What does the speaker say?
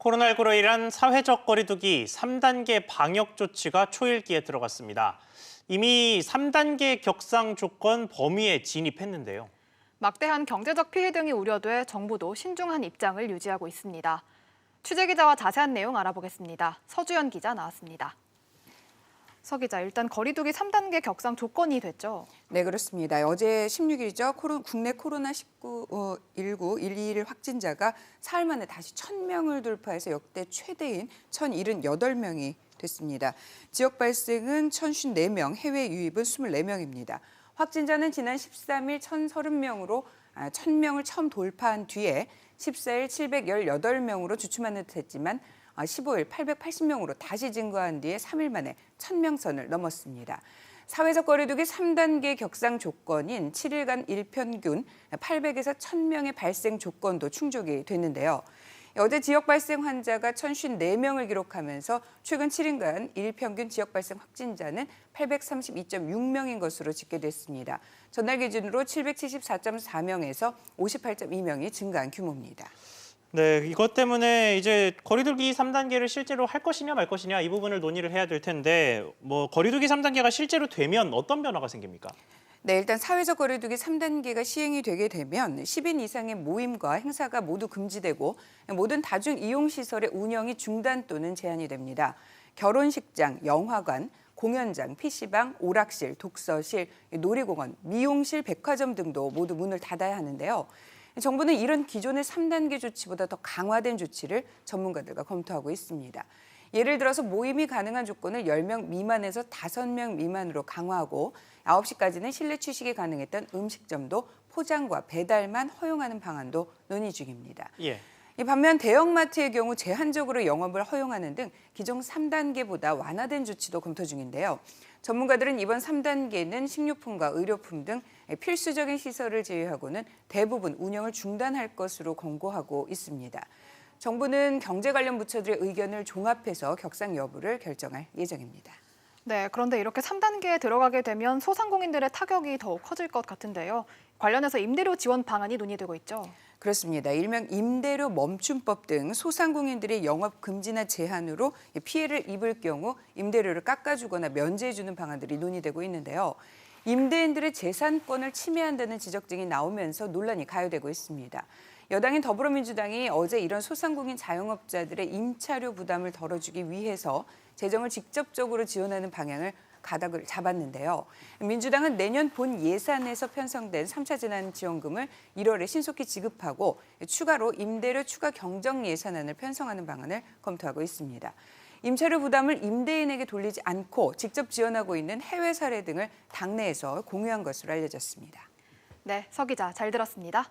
코로나19로 인한 사회적 거리두기 3단계 방역 조치가 초읽기에 들어갔습니다. 이미 3단계 격상 조건 범위에 진입했는데요. 막대한 경제적 피해 등이 우려돼 정부도 신중한 입장을 유지하고 있습니다. 취재기자와 자세한 내용 알아보겠습니다. 서주연 기자 나왔습니다. 서 기자, 일단 거리두기 3단계 격상 조건이 됐죠? 네, 그렇습니다. 어제 16일이죠. 국내 코로나19 121 확진자가 사흘 만에 다시 1,000명을 돌파해서 역대 최대인 1,078명이 됐습니다. 지역 발생은 1,054명, 해외 유입은 24명입니다. 확진자는 지난 13일 1,030명으로 1,000명을 처음 돌파한 뒤에 14일 718명으로 주춤하는 듯 했지만 15일 880명으로 다시 증가한 뒤에 3일 만에 1,000명 선을 넘었습니다. 사회적 거리두기 3단계 격상 조건인 7일간 일평균 800에서 1,000명의 발생 조건도 충족이 됐는데요. 어제 지역 발생 환자가 1,054명을 기록하면서 최근 7일간 일평균 지역 발생 확진자는 832.6명인 것으로 집계됐습니다. 전날 기준으로 774.4명에서 58.2명이 증가한 규모입니다. 네, 이것 때문에 이제 거리두기 3단계를 실제로 할 것이냐 말 것이냐 이 부분을 논의를 해야 될 텐데 거리두기 3단계가 실제로 되면 어떤 변화가 생깁니까? 네, 일단 사회적 거리두기 3단계가 시행이 되게 되면 10인 이상의 모임과 행사가 모두 금지되고 모든 다중 이용시설의 운영이 중단 또는 제한이 됩니다. 결혼식장, 영화관, 공연장, PC방, 오락실, 독서실, 놀이공원, 미용실, 백화점 등도 모두 문을 닫아야 하는데요. 정부는 이런 기존의 3단계 조치보다 더 강화된 조치를 전문가들과 검토하고 있습니다. 예를 들어서 모임이 가능한 조건을 10명 미만에서 5명 미만으로 강화하고 9시까지는 실내 취식이 가능했던 음식점도 포장과 배달만 허용하는 방안도 논의 중입니다. 예. 반면 대형마트의 경우 제한적으로 영업을 허용하는 등 기존 3단계보다 완화된 조치도 검토 중인데요. 전문가들은 이번 3단계는 식료품과 의료품 등 필수적인 시설을 제외하고는 대부분 운영을 중단할 것으로 권고하고 있습니다. 정부는 경제 관련 부처들의 의견을 종합해서 격상 여부를 결정할 예정입니다. 네, 그런데 이렇게 3단계에 들어가게 되면 소상공인들의 타격이 더욱 커질 것 같은데요. 관련해서 임대료 지원 방안이 논의되고 있죠. 그렇습니다. 일명 임대료 멈춤법 등 소상공인들의 영업 금지나 제한으로 피해를 입을 경우 임대료를 깎아주거나 면제해주는 방안들이 논의되고 있는데요. 임대인들의 재산권을 침해한다는 지적 등이 나오면서 논란이 가요되고 있습니다. 여당인 더불어민주당이 어제 이런 소상공인 자영업자들의 임차료 부담을 덜어주기 위해서 재정을 직접적으로 지원하는 방향을 가닥을 잡았는데요. 민주당은 내년 본 예산에서 편성된 3차 재난지원금을 1월에 신속히 지급하고 추가로 임대료 추가 경정 예산안을 편성하는 방안을 검토하고 있습니다. 임차료 부담을 임대인에게 돌리지 않고 직접 지원하고 있는 해외 사례 등을 당내에서 공유한 것으로 알려졌습니다. 네, 서 기자 잘 들었습니다.